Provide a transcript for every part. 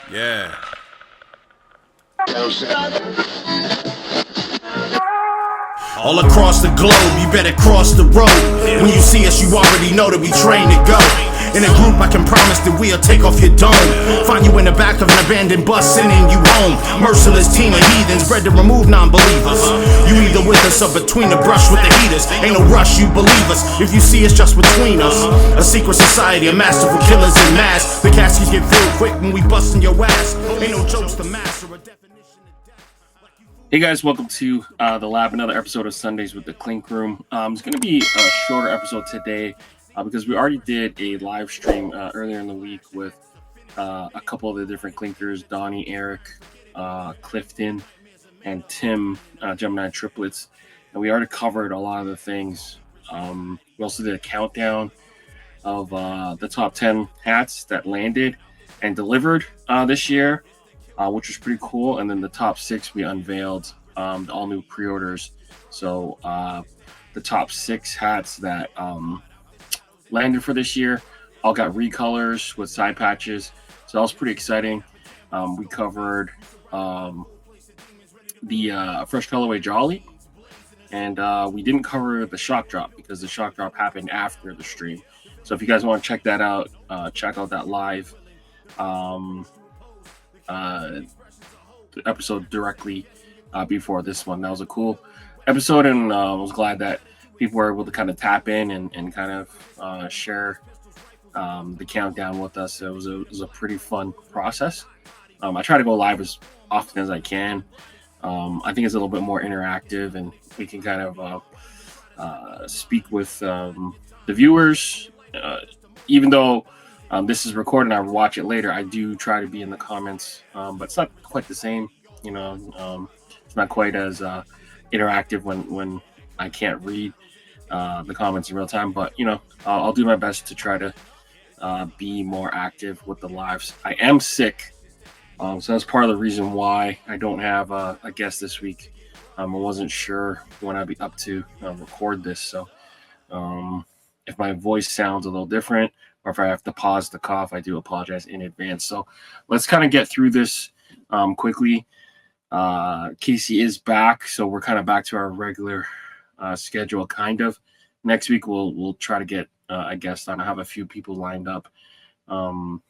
Yeah. All across the globe, you better cross the road. When you see us, you already know that we train to go. In a group, I can promise that we'll take off your dome. Find you in the back of an abandoned bus, sending you home. Merciless team of heathens, bred to remove non-believers. You either with us or between the brush with the heaters. Ain't no rush, you believe us. If you see us just between us, a secret society, a masterful killers in mass. The caskets get filled quick when we bustin' your ass. Ain't no jokes to master a definition of death. Hey guys, welcome to the lab, another episode of Sundaze with the Clink Room. It's going to be a shorter episode today because we already did a live stream earlier in the week with a couple of the different clinkers, Donnie, Eric, Clifton, and Tim, Gemini triplets. And we already covered a lot of the things. We also did a countdown of the top 10 hats that landed and delivered this year. Which was pretty cool. And then the top 6, we unveiled the all new pre-orders. So the top 6 hats that landed for this year all got recolors with side patches. So that was pretty exciting. We covered the fresh colorway Jolly, and we didn't cover the shock drop because the shock drop happened after the stream. So if you guys want to check that out, check out that live the episode directly before this one. That was a cool episode, and I was glad that people were able to kind of tap in and kind of share the countdown with us. It was a pretty fun process. I try to go live as often as I can. I think it's a little bit more interactive, and we can kind of speak with the viewers, even though this is recorded and I watch it later. I do try to be in the comments, but it's not quite the same. It's not quite as interactive when I can't read the comments in real time. But I'll do my best to try to be more active with the lives. I am sick, so that's part of the reason why I don't have a guest this week. I wasn't sure when I'd be up to record this, so if my voice sounds a little different, or if I have to pause the cough, I do apologize in advance. So let's kind of get through this quickly. Casey is back, so we're kind of back to our regular schedule, kind of. Next week, we'll try to get a guest on. I have a few people lined up, and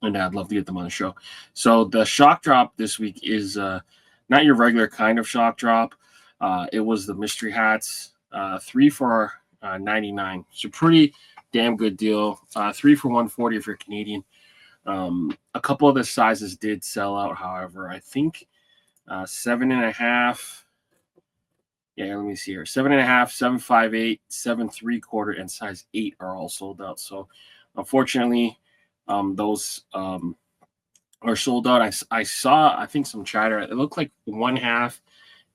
I'd love to get them on the show. So the shock drop this week is not your regular kind of shock drop. It was the mystery hats, 3 for $99. So pretty damn good deal. 3 for $140 if you're Canadian. A couple of the sizes did sell out, however. I think 7.5. Yeah, let me see here. 7.5, 7.58, 7.75, and size 8 are all sold out. So unfortunately, those are sold out. I saw, I think, some chatter. It looked like 1/2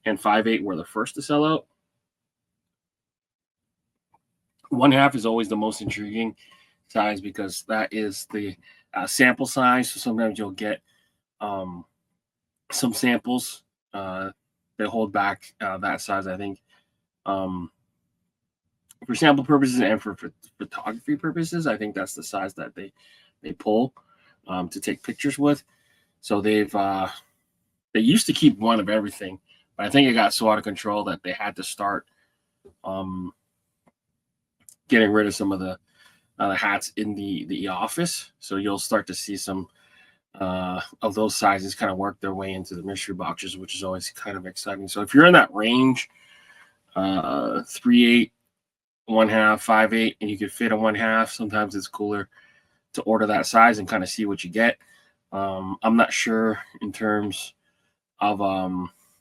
and 5.8 were the first to sell out. 1/2 is always the most intriguing size because that is the sample size. So sometimes you'll get some samples that hold back that size, I think. For sample purposes and for photography purposes, I think that's the size that they pull to take pictures with. So they used to keep one of everything, but I think it got so out of control that they had to start getting rid of some of the hats in the office. So you'll start to see some of those sizes kind of work their way into the mystery boxes, which is always kind of exciting. So if you're in that range, 3.8, 1/2, 5.8, and you could fit a 1/2, sometimes it's cooler to order that size and kind of see what you get. I'm not sure in terms of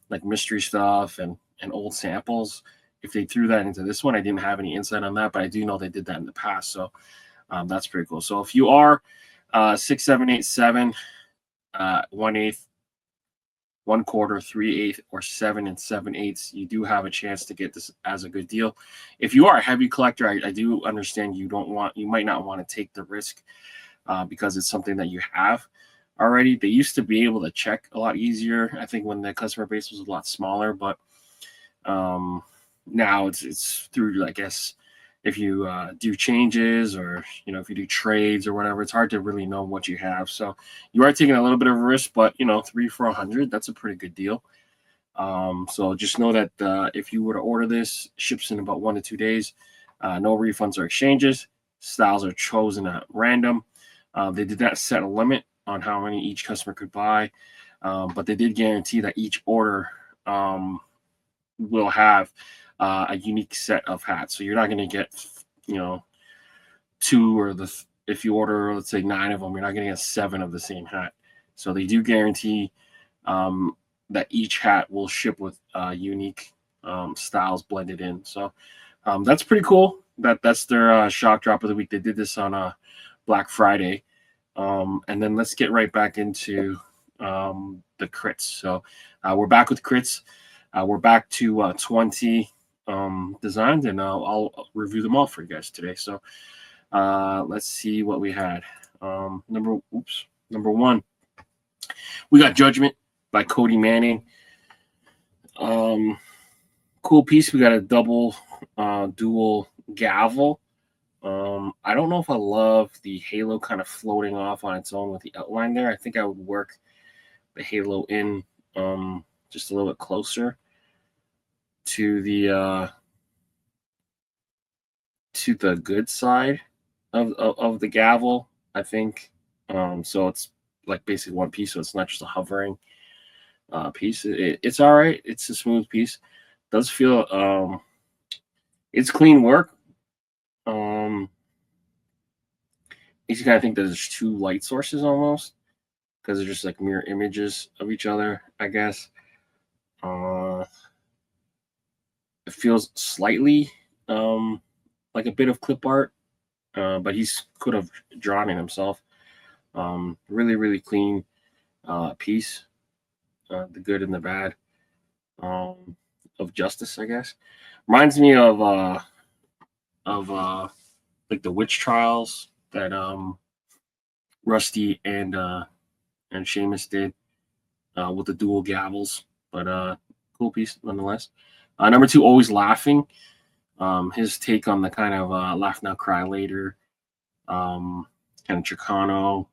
like mystery stuff and old samples if they threw that into this one. I didn't have any insight on that, but I do know they did that in the past. So that's pretty cool. So if you are 6, 7, 8, 7, 1/8, 1/4, 3/8, or 7 and 7/8, you do have a chance to get this as a good deal. If you are a heavy collector, I do understand you might not want to take the risk because it's something that you have already. They used to be able to check a lot easier, I think, when the customer base was a lot smaller, but now it's through, I guess, if you do changes, or if you do trades or whatever, it's hard to really know what you have. So you are taking a little bit of a risk, but 3 for $100, that's a pretty good deal. So just know that if you were to order this, ships in about 1 to 2 days. No refunds or exchanges. Styles are chosen at random. They did not set a limit on how many each customer could buy, but they did guarantee that each order will have a unique set of hats. So you're not going to get, 2 or if you order, let's say 9 of them, you're not going to get 7 of the same hat. So they do guarantee that each hat will ship with unique styles blended in. So that's pretty cool. That's their shock drop of the week. They did this on Black Friday. And then let's get right back into the crits. So we're back with crits. We're back to 20 designs, and I'll review them all for you guys today. So let's see what we had. Number 1, we got Judgment by Cody Manning. Cool piece. We got a double dual gavel. I don't know if I love the halo kind of floating off on its own with the outline there. I think I would work the halo in just a little bit closer to the good side of the gavel, I think. So it's like basically one piece, so it's not just a hovering piece. It's all right. It's a smooth piece. Does feel it's clean work. You kind of think there's 2 light sources almost, because they're just like mirror images of each other, I guess. It feels slightly like a bit of clip art, but he could have drawn it himself. Really, really clean piece. The good and the bad of justice, I guess. Reminds me of like the witch trials that Rusty and Seamus did with the dual gavels, but cool piece nonetheless. Number 2, Always Laughing. His take on the kind of laugh now, cry later, kind of Chicano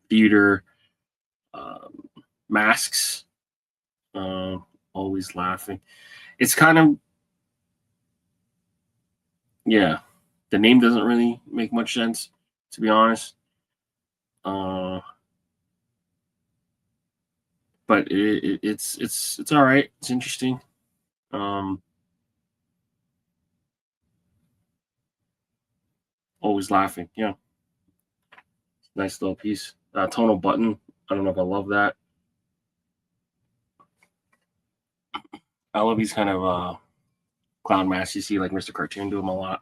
theater, masks. Always Laughing. It's kind of, yeah, the name doesn't really make much sense, to be honest. But it's all right. It's interesting. Always Laughing. Yeah. Nice little piece. Tonal button. I don't know if I love that. I love these kind of clown masks. You see like Mr. Cartoon do them a lot.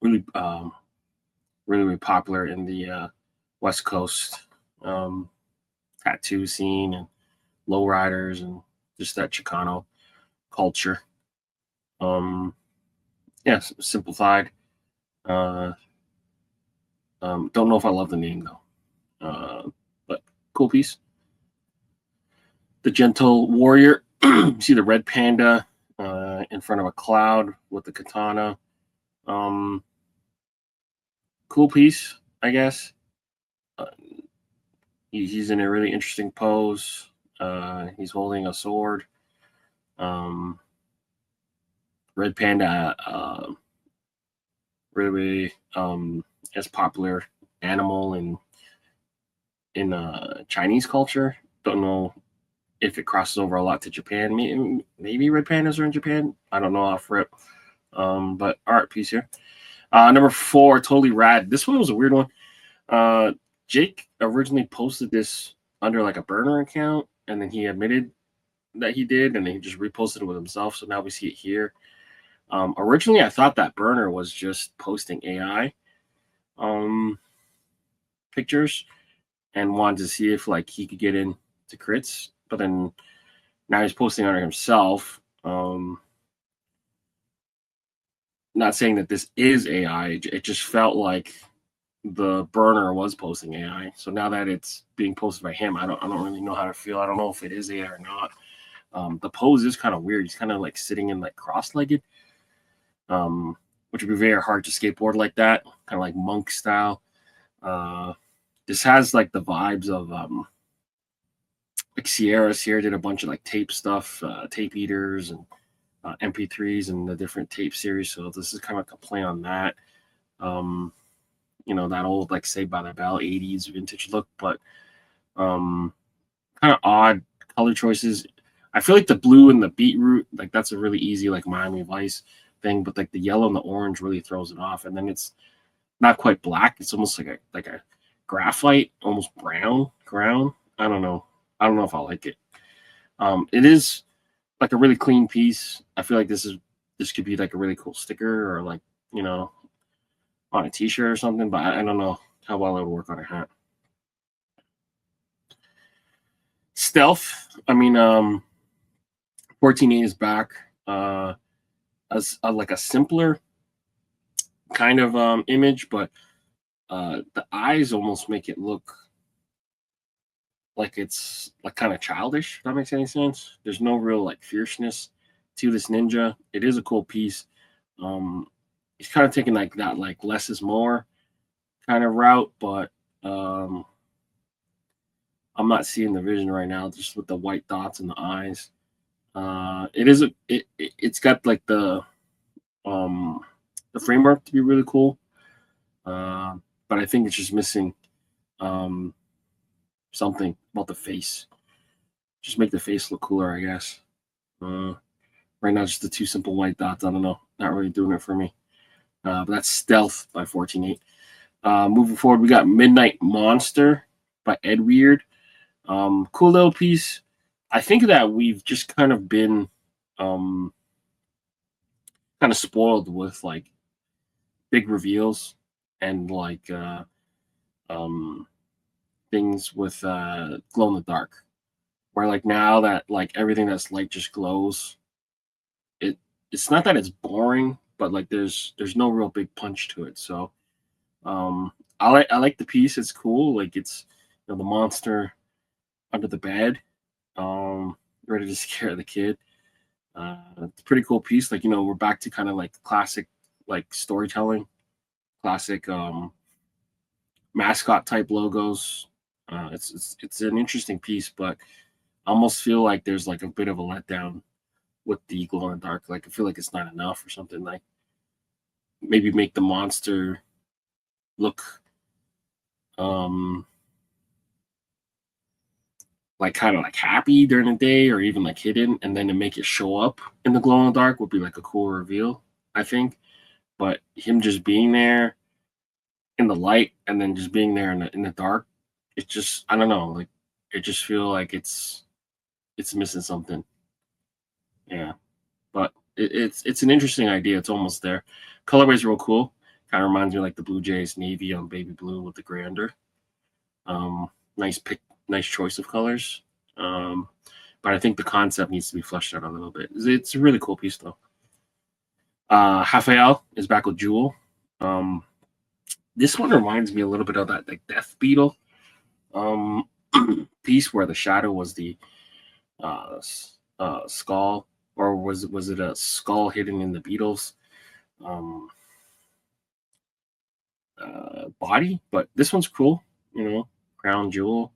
Really, really popular in the West Coast tattoo scene and lowriders and just that Chicano culture. Yeah, simplified. Don't know if I love the name though, but cool piece. The Gentle Warrior. You see the red panda in front of a cloud with the katana. Cool piece, I guess. He's in a really interesting pose. He's holding a sword. Red panda, really as popular animal in Chinese culture. Don't know if it crosses over a lot to Japan. Maybe red pandas are in Japan. I don't know off rip. But art piece here. Number 4, Totally Rad. This one was a weird one. Jake originally posted this under like a burner account, and then he admitted that he did, and then he just reposted it with himself. So now we see it here. Originally, I thought that burner was just posting AI pictures, and wanted to see if like he could get into crits, but then now he's posting under himself. Not saying that this is AI. It just felt like the burner was posting AI. So now that it's being posted by him, I don't really know how to feel. I don't know if it is AI or not. The pose is kind of weird. He's kind of like sitting in like cross-legged, which would be very hard to skateboard like that, kind of like monk style. This has like the vibes of like Sierra. Sierra did a bunch of like tape stuff, tape eaters and MP3s and the different tape series. So this is kind of like a play on that. That old like Saved by the Bell 80s vintage look, but kind of odd color choices. I feel like the blue and the beetroot, like that's a really easy like Miami Vice thing, but like the yellow and the orange really throws it off. And then it's not quite black. It's almost like a graphite, almost brown. I don't know if I like it. It is like a really clean piece. I feel like this could be like a really cool sticker or like, on a t-shirt or something, but I don't know how well it would work on a hat. Stealth. I mean, 14.8 is back as like a simpler kind of image, but the eyes almost make it look like it's like kind of childish, if that makes any sense. There's no real like fierceness to this ninja. It is a cool piece. He's kind of taking like that like less is more kind of route, but I'm not seeing the vision right now just with the white dots in the eyes. It's got like the framework to be really cool, but I think it's just missing something about the face. Just make the face look cooler, I guess. Right now, just the two simple white dots. I don't know, not really doing it for me. But that's Stealth by 14.8. Moving forward, we got Midnight Monster by Ed Weird. Cool little piece. I think that we've just kind of been kind of spoiled with like big reveals and like things with glow in the dark, where like now that like everything that's light just glows. It's not that it's boring, but like there's no real big punch to it. So I like the piece. It's cool. Like it's the monster under the bed, ready to scare the kid. It's a pretty cool piece. Like we're back to kind of like classic like storytelling, classic mascot type logos. It's an interesting piece, but I almost feel like there's like a bit of a letdown with the glow in the dark. Like I feel like it's not enough or something. Like maybe make the monster look like kind of like happy during the day or even like hidden, and then to make it show up in the glow in the dark would be like a cool reveal, I think. But him just being there in the light and then just being there in the dark, it's just, I don't know, like it just feel like it's missing something. Yeah, but it's an interesting idea. It's almost there. Colorway's real cool. Kind of reminds me of like the Blue Jays navy on baby blue with the gray under. Nice choice of colors. But I think the concept needs to be fleshed out a little bit. It's a really cool piece though. Raphael is back with Jewel. This one reminds me a little bit of that like Death Beetle piece where the shadow was the skull, or was it a skull hidden in the beetle's body? But this one's cool, crown jewel.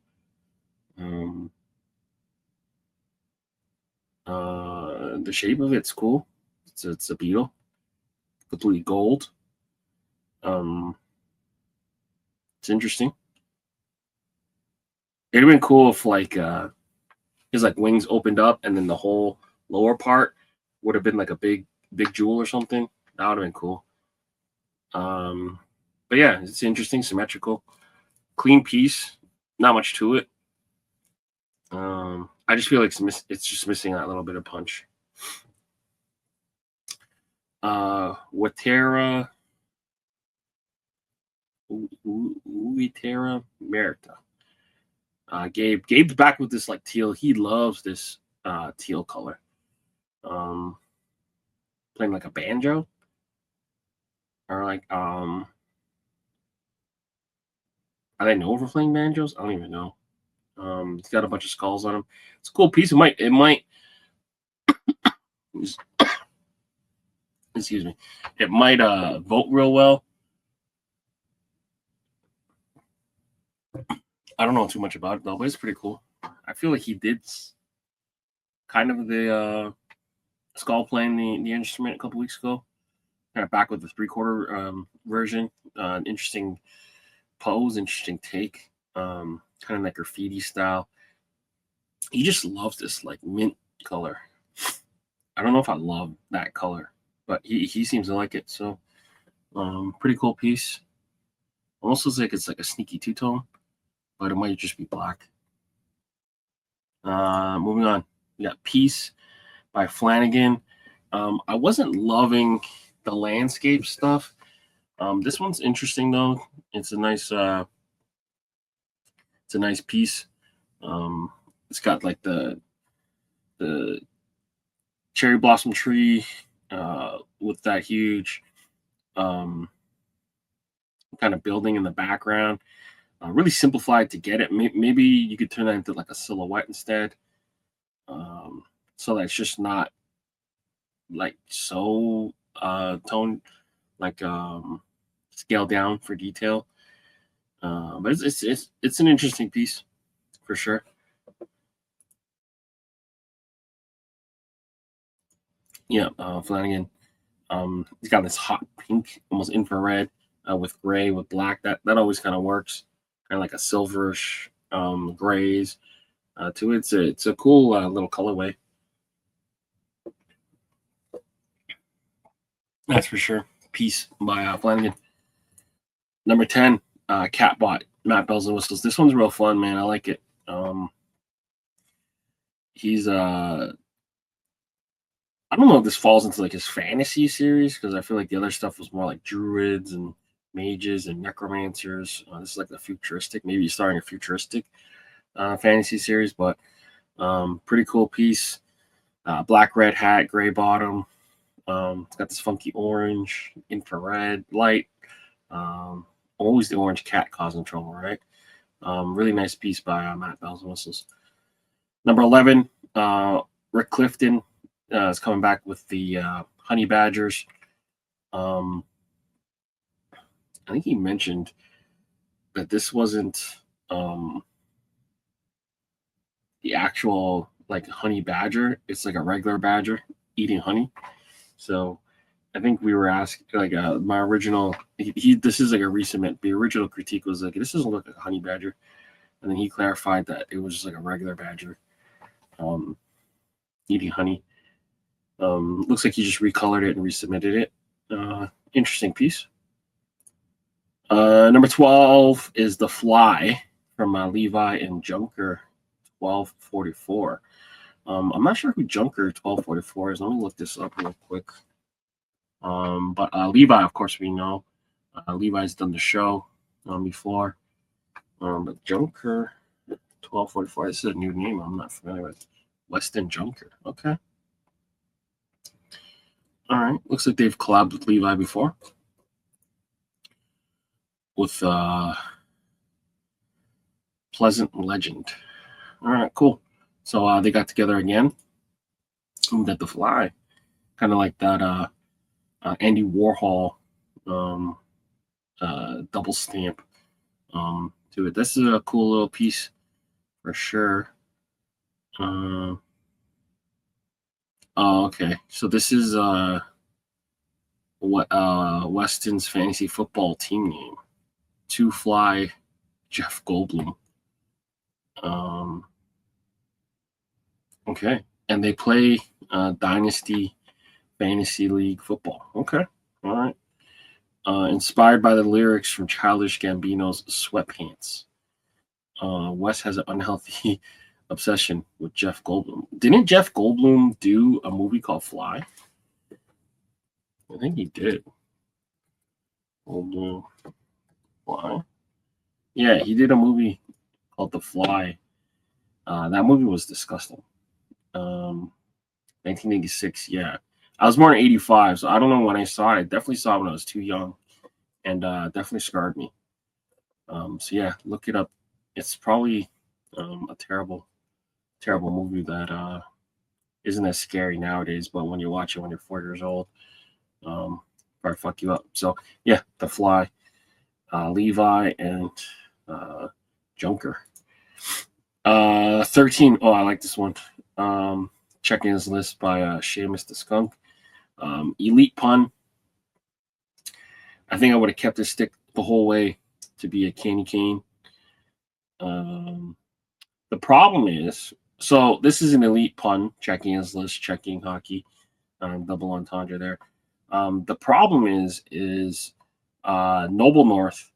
The shape of it's cool. It's a beetle, completely gold. It's interesting. It'd have been cool if like his like wings opened up and then the whole lower part would have been like a big jewel or something. That would have been cool. But yeah, it's interesting, symmetrical, clean piece. Not much to it. I just feel like it's just missing that little bit of punch. Watera Merita. Gabe's back with this like teal. He loves this teal color. Playing like a banjo, or like are they known for playing banjos? I don't even know. It's got a bunch of skulls on him. It's a cool piece. It might Excuse me. It might vote real well. I don't know too much about it though, but it's pretty cool. I feel like he did kind of the skull playing the instrument a couple weeks ago. Kind of back with the 3/4 version. Interesting pose, interesting take. Kind of like graffiti style. He just loves this like mint color. I don't know if I love that color, but he seems to like it. So pretty cool piece. Almost looks like it's like a sneaky two-tone, but it might just be black. Moving on. We got Peace by Flanagan. I wasn't loving the landscape stuff. This one's interesting though. It's a nice piece. It's got like the cherry blossom tree with that huge kind of building in the background. Really simplified to get it. Maybe you could turn that into like a silhouette instead. So that's just not like so toned, like scaled down for detail. But it's an interesting piece for sure. Yeah, Flanagan. He's got this hot pink, almost infrared, with gray, with black. That always kind of works. Kind of like a silverish grays to it. It's a cool little colorway. That's for sure. Piece by Flanagan. Number 10, Catbot, Matt Bells and Whistles. This one's real fun, man. I like it. He's I don't know if this falls into like his fantasy series, because I feel like the other stuff was more like druids and mages and necromancers. This is like a futuristic, maybe he's starting a futuristic fantasy series, but pretty cool piece. Black red hat, gray bottom. It's got this funky orange, infrared light. Always the orange cat causing trouble, right? Really nice piece by Matt Bells and Whistles. Number 11, Rick Clifton is coming back with the Honey Badgers. I think he mentioned that this wasn't the actual like honey badger. It's like a regular badger eating honey. So I think we were asking, like, my original, this is like a recent, the original critique was like, this doesn't look like a honey badger. And then he clarified that it was just like a regular badger eating honey. Looks like he just recolored it and resubmitted it. Interesting piece. Number 12 is The Fly from Levi and Junker 1244. I'm not sure who Junker 1244 is. Let me look this up real quick. But Levi, of course, we know. Levi's done the show before. But Junker 1244, this is a new name I'm not familiar with. Weston Junker. Okay. All right. Looks like they've collabed with Levi before. With Pleasant Legend. All right, cool. So they got together again. Who did The Fly? Kind of like that Andy Warhol double stamp to it. This is a cool little piece for sure. Oh, okay. So this is what Weston's fantasy football team name. To Fly Jeff Goldblum. Okay. And they play Dynasty Fantasy League football. Okay. All right. Inspired by the lyrics from Childish Gambino's Sweatpants. Wes has an unhealthy obsession with Jeff Goldblum. Didn't Jeff Goldblum do a movie called Fly? I think he did. Goldblum. Fly? Yeah, he did a movie called The Fly. That movie was disgusting. 1986, yeah. I was born in 85, so I don't know when I saw it. I definitely saw it when I was too young, and definitely scarred me. So yeah, look it up. It's probably a terrible movie that isn't as scary nowadays, but when you watch it when you're 4 years old, probably fuck you up. So yeah, The Fly, Levi, and Junker. 13. Oh, I like this one. Checking his list by Seamus the Skunk. Elite Pun. I think I would have kept his stick the whole way to be a candy cane. The problem is, so this is an Elite Pun, checking his list, checking hockey, double entendre there. The problem is Noble North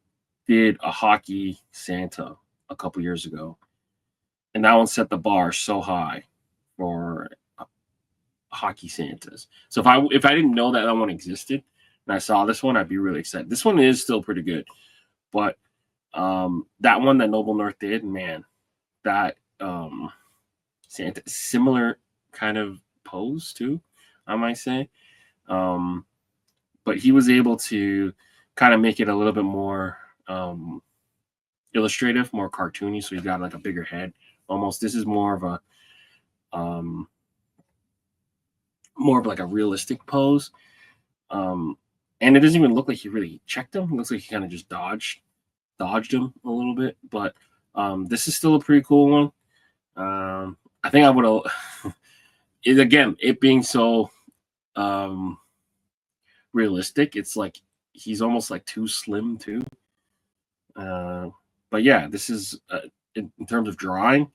did a hockey Santa a couple years ago, and that one set the bar so high for hockey Santas. So if I didn't know that one existed and I saw this one, I'd be really excited. This one is still pretty good, but that one that Noble North did, man, that Santa, similar kind of pose too, I might say. But he was able to kind of make it a little bit more illustrative, more cartoony. So he's got like a bigger head. Almost, this is more of a like a realistic pose. And it doesn't even look like he really checked him. It looks like he kind of just dodged him a little bit. But this is still a pretty cool one. I think I would have. It being so realistic, it's like he's almost like too slim too. But yeah, this is in terms of drawing,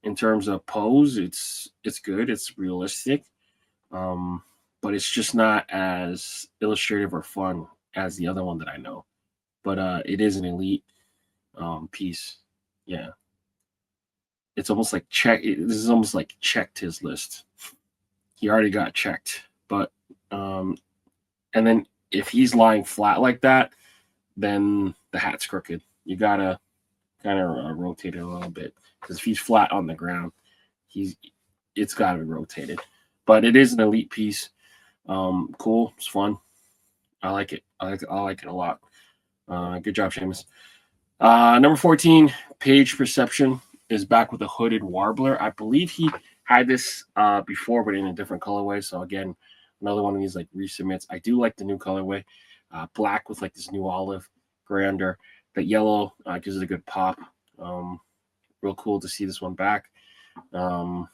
in terms of pose, it's good. It's realistic, but it's just not as illustrative or fun as the other one that I know. But it is an elite piece. Yeah, it's almost like this is almost like checked his list. He already got checked, but and then if he's lying flat like that, then the hat's crooked. You gotta kind of rotate it a little bit, because if he's flat on the ground, it's got to be rotated. But it is an elite piece. Cool, it's fun. I like it. I like it a lot. Good job, Seamus. Number 14, Page Perception is back with a hooded warbler. I believe he had this before, but in a different colorway. So again, another one of these like resubmits. I do like the new colorway, black with like this new olive grander. The yellow gives it a good pop. Real cool to see this one back. By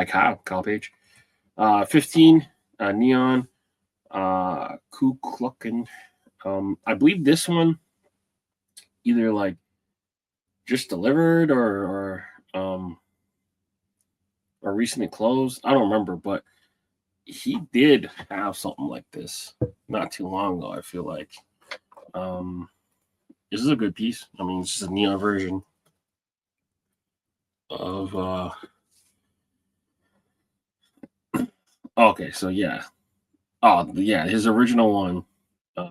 Kyle Page. 15, Neon, Kuklucken. I believe this one either like just delivered or recently closed. I don't remember, but he did have something like this not too long ago, I feel like. This is a good piece. I mean, it's just a neon version of okay, so yeah. Oh yeah, his original one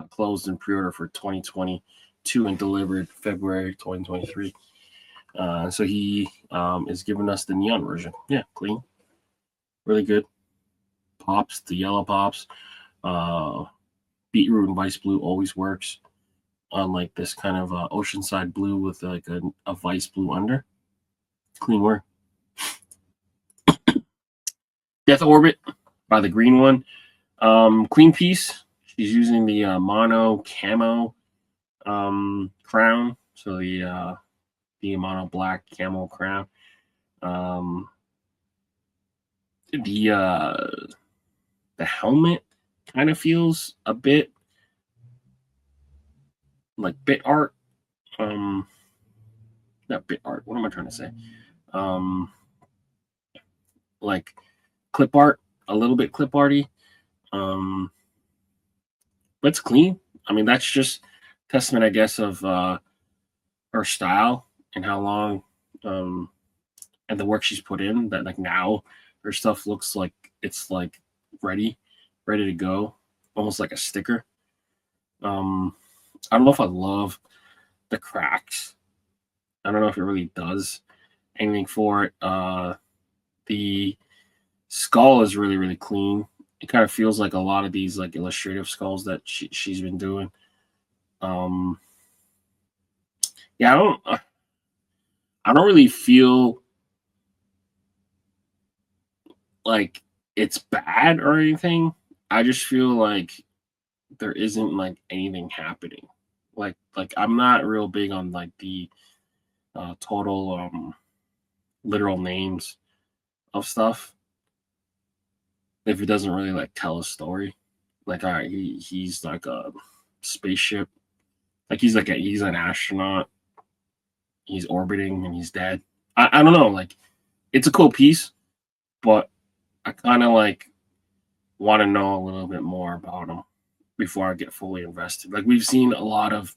closed in pre-order for 2022 and delivered February 2023. So he is giving us the neon version. Yeah, clean. Really good. Pops, the yellow pops. Beetroot and Vice Blue always works on like this kind of oceanside blue with like a Vice Blue under. Clean work. Death Orbit by the green one. Clean piece. She's using the mono camo crown. So the mono black camo crown. The helmet kind of feels a bit like bit art. Not bit art. What am I trying to say? Like clip art, a little bit clip arty. But it's clean. I mean, that's just testament, I guess, of her style and how long and the work she's put in. That like now her stuff looks like it's like ready to go, almost like a sticker. I don't know if I love the cracks. I don't know if it really does anything for it. The skull is really, really clean. It kind of feels like a lot of these like illustrative skulls that she's been doing. Yeah, I don't really feel like it's bad or anything. I just feel like there isn't like anything happening. Like I'm not real big on like the total literal names of stuff if it doesn't really like tell a story. Like, all right, he's like a spaceship, like he's an astronaut, he's orbiting and he's dead. I don't know, like it's a cool piece, but I kind of like want to know a little bit more about him before I get fully invested. Like we've seen a lot of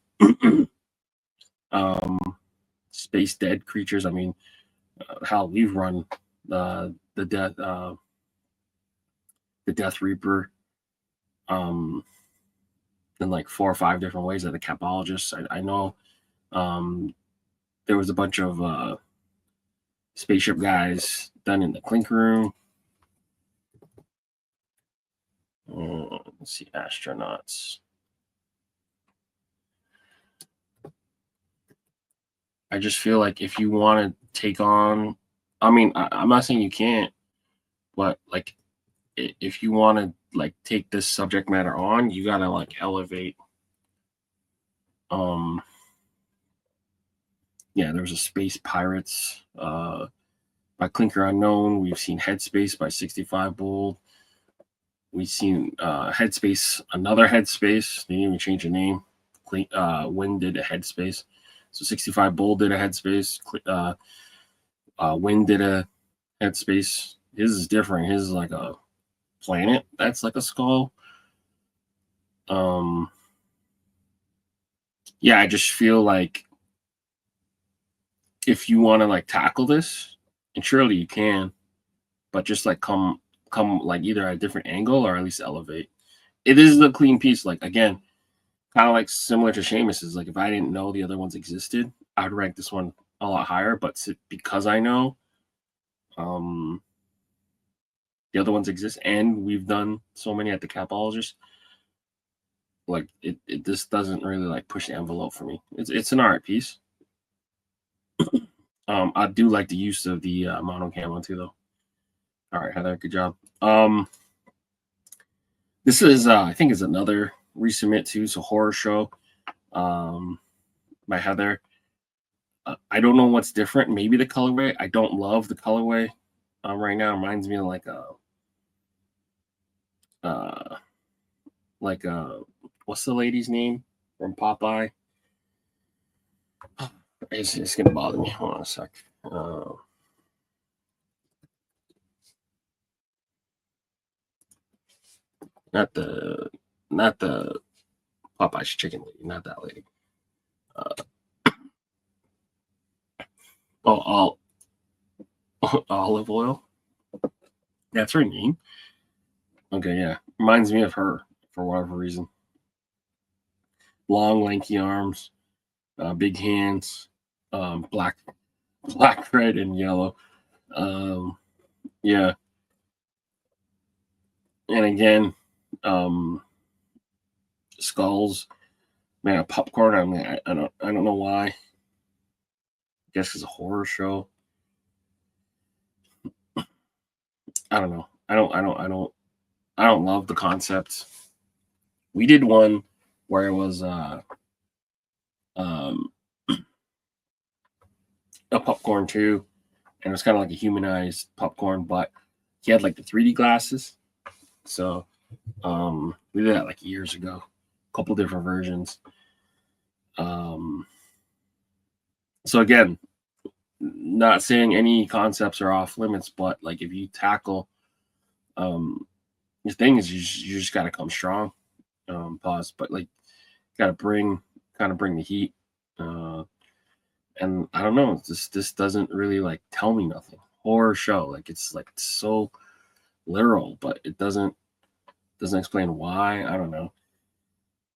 space dead creatures. I mean, hell, we've run the Death Reaper in like 4 or 5 different ways at the capologist. I know there was a bunch of spaceship guys done in the Clink Room. Let's see, astronauts. I just feel like if you want to take on, I mean, I'm not saying you can't, but like if you want to like take this subject matter on, you gotta like elevate. Yeah, there was a Space Pirates by Clinker Unknown. We've seen Headspace by 65 Bold. We've seen Headspace, another Headspace. They didn't even change the name. Win did a Headspace. So 65 Bold did a Headspace. Win did a Headspace. His is different. His is like a planet that's like a skull. Yeah, I just feel like if you want to like tackle this, and surely you can, but just like come like either at a different angle or at least elevate. It is the clean piece. Like again, kind of like similar to Seamus's. Like if I didn't know the other ones existed, I'd rank this one a lot higher. But because I know the other ones exist, and we've done so many at the capologist, like it this doesn't really like push the envelope for me. It's an art piece. I do like the use of the mono camo too, though. All right, Heather, good job. This is I think is another resubmit too. So horror show, by Heather. I don't know what's different. Maybe the colorway. I don't love the colorway right now. It reminds me of like what's the lady's name from Popeye? It's gonna bother me. Hold on a sec. Not the Popeye's chicken lady, not that lady. Olive oil. That's her name. Okay, yeah, reminds me of her for whatever reason. Long, lanky arms, big hands, black, red, and yellow. Yeah, and again, skulls. Man, popcorn. I mean, I don't know why. I guess it's a horror show. I don't know. I don't love the concept. We did one where it was a popcorn too, and it was kind of like a humanized popcorn, but he had like the 3D glasses. So we did that like years ago, a couple different versions. So again, not saying any concepts are off limits, but like if you tackle the thing is you just got to come strong. Pause, but like got to bring the heat. And I don't know, this doesn't really like tell me nothing. Horror show, like it's like so literal, but it doesn't explain why. I don't know.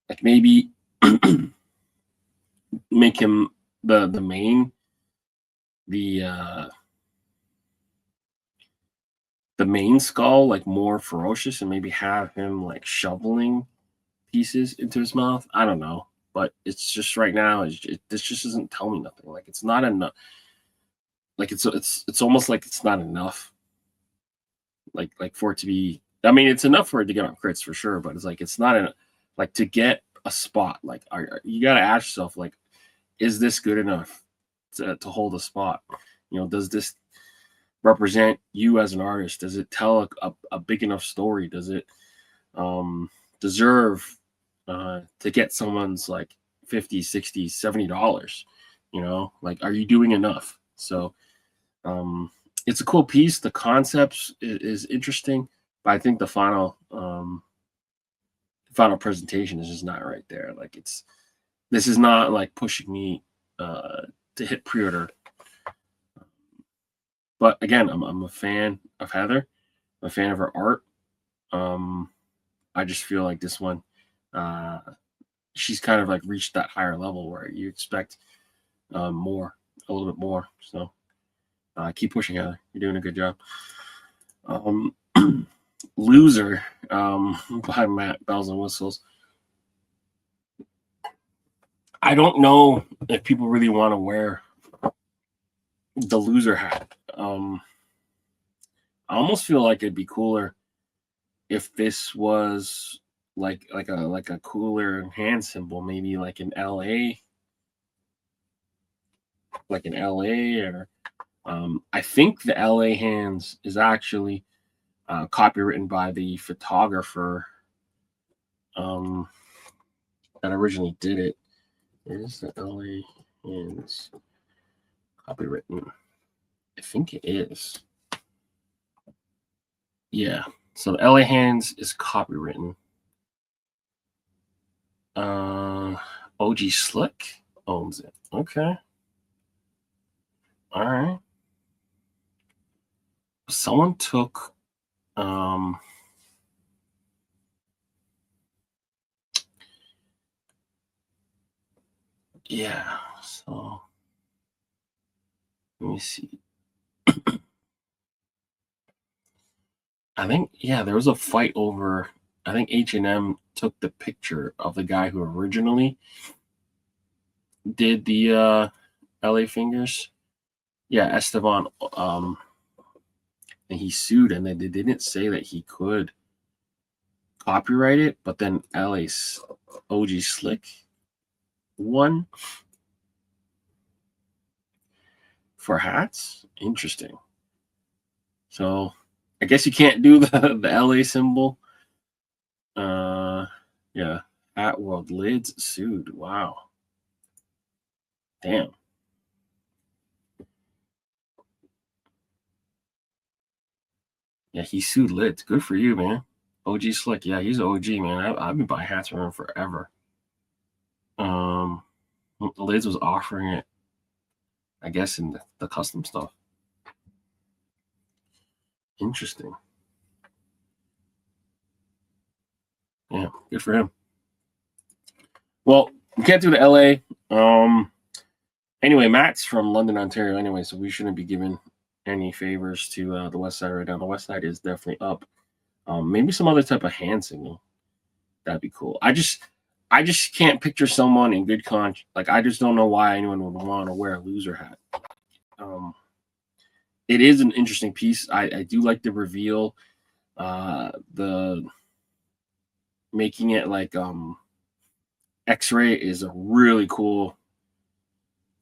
Like maybe make him the main skull like more ferocious, and maybe have him like shoveling pieces into his mouth. I don't know, but it's just right now this just doesn't tell me nothing. Like it's not enough. Like it's almost like it's not enough. like for it to be. I mean, it's enough for it to get on crits for sure, but it's like it's not like to get a spot. Like you got to ask yourself, like, is this good enough to hold a spot? You know, does this represent you as an artist? Does it tell a big enough story? Does it deserve to get someone's like $50, $60, $70? You know, like, are you doing enough? So it's a cool piece. The concepts is interesting, but I think the final presentation is just not right there. Like, this is not like pushing me to hit pre-order. But again, I'm a fan of Heather. I'm a fan of her art. I just feel like this one, she's kind of like reached that higher level where you expect more, a little bit more. So keep pushing, Heather. You're doing a good job. Loser by Matt Bells and Whistles. I don't know if people really want to wear the loser hat. I almost feel like it'd be cooler if this was like a cooler hand symbol, maybe like an LA, or I think the LA hands is actually copywritten by the photographer that originally did it. Is the LA hands copywritten? I think it is. Yeah. So the LA hands is copywritten. OG Slick owns it. Okay. All right. Someone took yeah, so let me see. I think, yeah, there was a fight over, I think H&M took the picture of the guy who originally did the LA fingers. Yeah, Esteban, and he sued, and they didn't say that he could copyright it, but then LA's OG Slick won for hats. Interesting. So I guess you can't do the LA symbol. Yeah, Hat World Lids sued. Wow. Damn. Yeah, he sued Lids. Good for you, man. OG Slick. Yeah, he's OG, man. I've been buying hats from him forever. Lids was offering it, I guess, in the custom stuff. Interesting. Yeah, good for him. Well, we can't do the LA. Anyway, Matt's from London, Ontario. Anyway, so we shouldn't be giving any favors to the West Side right now. The West Side is definitely up. Maybe some other type of hand signal. That'd be cool. I just can't picture someone in good conscience. Like, I just don't know why anyone would want to wear a loser hat. It is an interesting piece. I do like the reveal. The making it like X-ray is a really cool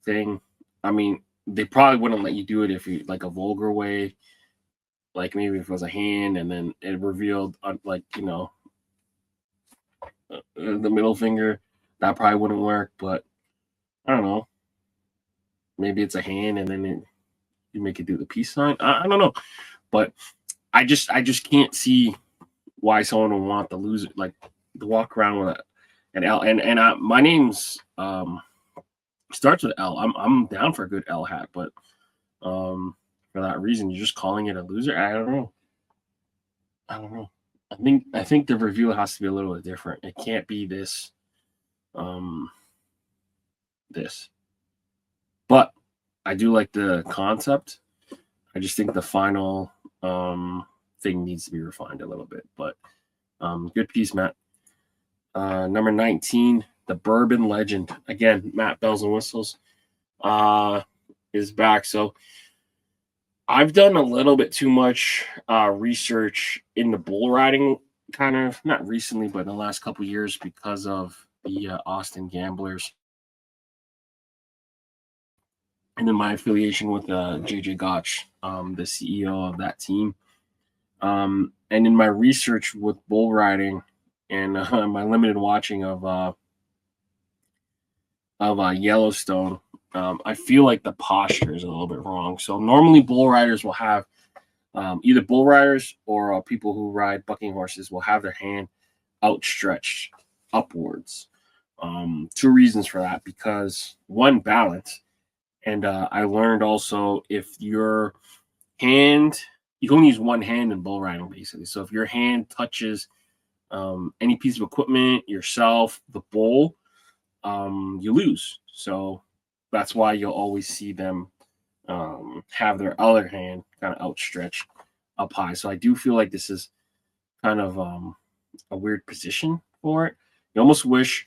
thing. I mean, they probably wouldn't let you do it if you like a vulgar way, like maybe if it was a hand and then it revealed like, you know, the middle finger. That probably wouldn't work, but I don't know. Maybe it's a hand and then you make it do the peace sign. I don't know, but I just can't see why someone would want the loser, like, to walk around with an L. And my name's starts with L. I'm down for a good L hat, but for that reason, you're just calling it a loser. I don't know. I think the review has to be a little bit different. It can't be this. But I do like the concept. I just think the final thing needs to be refined a little bit. But good piece, Matt. Number 19, the Bourbon Legend. Again, Matt Bells and Whistles is back. So I've done a little bit too much research in the bull riding, kind of not recently, but in the last couple of years because of the Austin Gamblers, and then my affiliation with JJ Gotch, the CEO of that team. And in my research with bull riding and my limited watching of Yellowstone, I feel like the posture is a little bit wrong. So normally bull riders will have either bull riders or people who ride bucking horses will have their hand outstretched upwards. Two reasons for that, because one, balance. And I learned also if your hand, you can only use one hand in bull riding, basically. So if your hand touches any piece of equipment, yourself, the bull, you lose. So that's why you'll always see them have their other hand kind of outstretched up high. So I do feel like this is kind of a weird position for it. You almost wish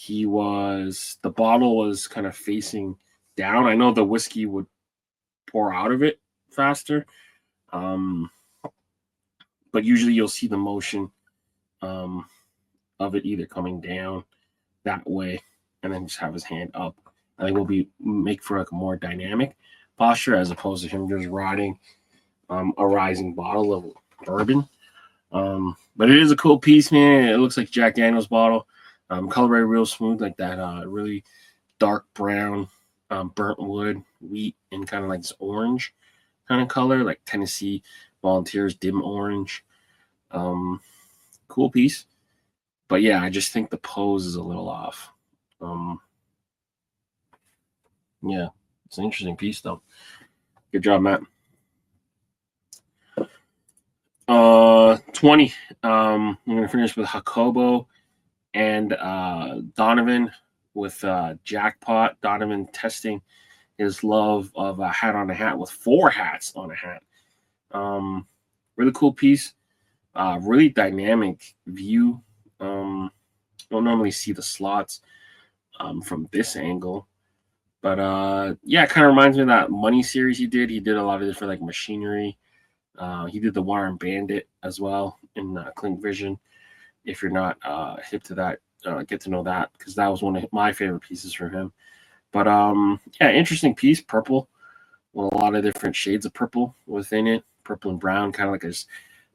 the bottle was kind of facing down. I know the whiskey would pour out of it faster, but usually you'll see the motion of it either coming down that way and then just have his hand up. I think will make for like a more dynamic posture as opposed to him just riding a rising bottle of bourbon. But it is a cool piece, man. It looks like Jack Daniel's bottle. Colored real smooth, like that really dark brown, burnt wood, wheat, and kind of like this orange kind of color, like Tennessee Volunteers dim orange. Cool piece. But yeah, I just think the pose is a little off. Yeah, it's an interesting piece though. Good job, Matt. 20. I'm gonna finish with Jacobo and Donovan with Jackpot. Donovan testing his love of a hat on a hat with 4 hats on a hat. Really cool piece. Really dynamic view. Don't normally see the slots from this angle. But yeah, it kind of reminds me of that Money series he did. He did a lot of different like machinery. He did the Wire and Bandit as well in Clink Vision. If you're not hip to that, get to know that, because that was one of my favorite pieces from him. But yeah, interesting piece, purple, with a lot of different shades of purple within it, purple and brown, kind of like a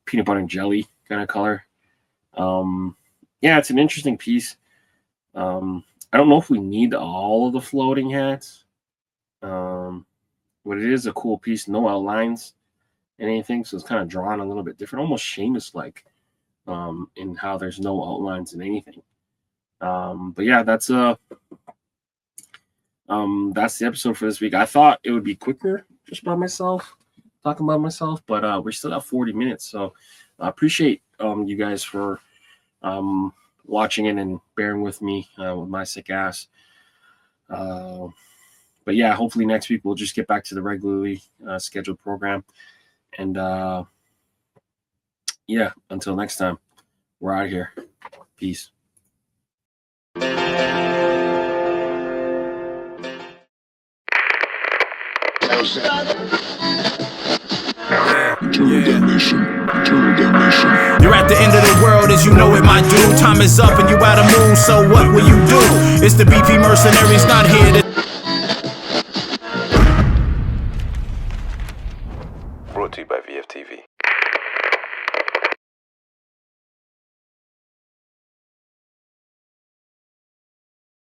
peanut butter and jelly kind of color. Yeah, it's an interesting piece. I don't know if we need all of the floating hats, but it is a cool piece. No outlines and anything, so it's kind of drawn a little bit different, almost Seamus-like in how there's no outlines in anything. But yeah, that's the episode for this week. I thought it would be quicker just by myself, talking about myself, but we're still at 40 minutes, so I appreciate you guys for watching it and bearing with me with my sick ass. But yeah, hopefully next week we'll just get back to the regularly scheduled program. And yeah, until next time, we're out of here. Peace. Eternal damnation. You're at the end of the world as you know it, my dude. Time is up and you out of mood, so what will you do? It's the BP mercenaries, not here to